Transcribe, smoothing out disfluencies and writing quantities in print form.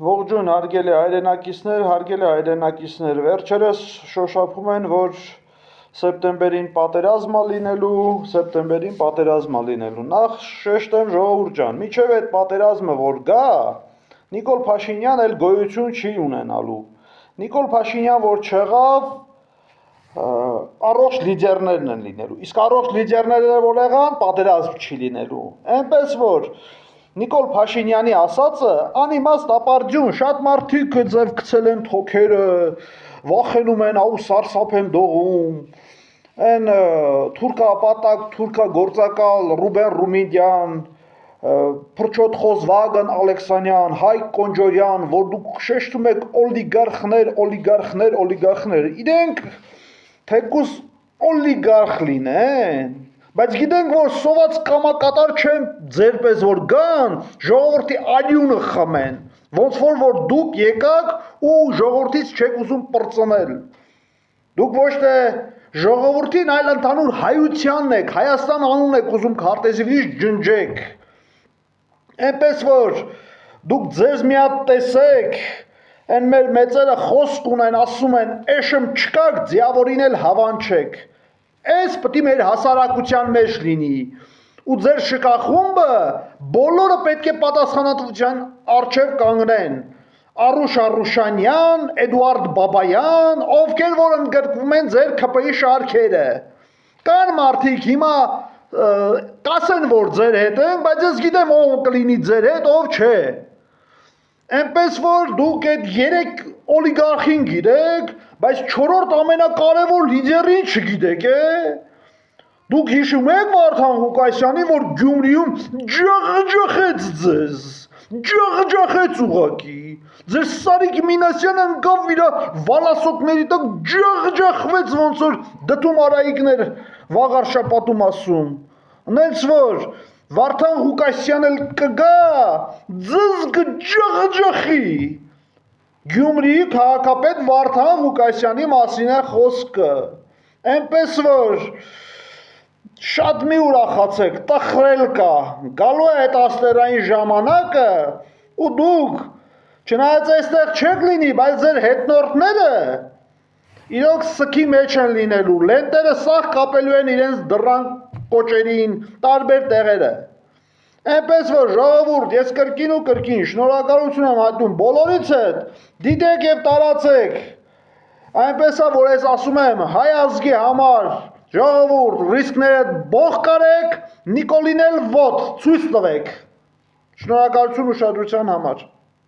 Ողջույն հարգելի հայրենակիցներ, վերջերս շոշափում են, որ սեպտեմբերին պատերազմ ա լինելու, նախ շեշտեմ ժողովուրդ ջան, մինչև այդ պատերազմը որ գա, Նիկոլ Փաշինյան էլ գոյություն չի ունենալու, Նիկոլ Փաշինյան որ չեղավ, առողջ լիդերներն են լինելու, իսկ առողջ լիդերները որ եղան, պատերազմ չի լինելու, այնպես որ Նիկոլ Փաշինյանի ասածը անիմաստ ապարդյուն, շատ մարդիկ ձև գցել են թոքերը, վախենում են, ու սարսափ են դողում, են թուրքապատակ, թուրքագործակալ Ռուբեն Ռումիդյան, Փրչոտ Վագն Ալեքսանյան, Հայկ Կոնջորյան, որ դուք շեշտում եք օլիգարխներ, իրենք թեկուզ օլիգարխ լինեն, բայց գիտենք, որ սոված կամակատար չեն ձեր պես որ գան, ժողովրդի ալյունը խմեն, ոնց որ դուք եկաք ու ժողովրդից չեք ուզում պրծնել, դուք ոչ թե ժողովրդին, այլ ընդհանուր հայությանն եք, Հայաստան անուն եք ուզում քարտեզի վրա ջնջեք, այնպես որ դուք ձեզ մի հատ տեսեք, են մեր մեծերը խոսք ունեն, ասում են, էշմ չկաք, ձիավորին էլ հավանչեք, Այս պտի մեր հասարակության մեջ լինի, ու ձեր շկախումբը բոլորը պետք է պատասխանատվության առջև կանգնեն, Արուշ Արուշանյան, Էդուարդ Բաբայան, ովքեր որ ընդգրկվում են ձեր ՔՊ-ի շարքերը, կան մարդիկ հիմա կասեն որ ձեր հետ են, բայց ես գիտեմ ով կլինի ձեր հետ, ով չէ, այնպես որ դուք այդ 3 օլիգարխին գիտեք, բայց 4-րդ ամենակարևոր լիդերին չգիտեք, դուք հիշում եք Վարդան Ղուկասյանի, որ Գյումրիում ջախջախեց ձեզ, ջախջախեց ուղակի, ձեր Սարիկ Մինասյանը ընկավ իր վալասոկների տակ ջախջախվեց, ոնց որ դդում արայիկներ վաղար շապատում ասում, նենց որ Վարդան Ղուկասյան էլ կգա, ձեզ կջախջախի, Գյումրիի քաղաքապետ Վարդան Ղուկասյանի մասին է խոսքը, այնպես որ շատ մի ուրախացեք, տխրել կա, գալու է այդ աստերային ժամանակը ու դուք, չնայած այստեղ չեք լինի, բայց ձեր հետնորդները իրոք սքի մեջ են լինելու, լենտերը սաղ կապելու են իրենց դռան կոճերին, տարբեր տեղերը, այնպես որ ժողովուրդ, ես կրկին ու կրկին շնորհակալություն եմ հայտնում բոլորից հետ, դիտեք և տարածեք, այնպես է, որ ես ասում եմ, հայ ազգի համար, ժողովուրդ, ռիսկները բող կարեք, Նիկոլին էլ ոտ, ցույց տվեք, շնորհակալություն ուշադրության համար։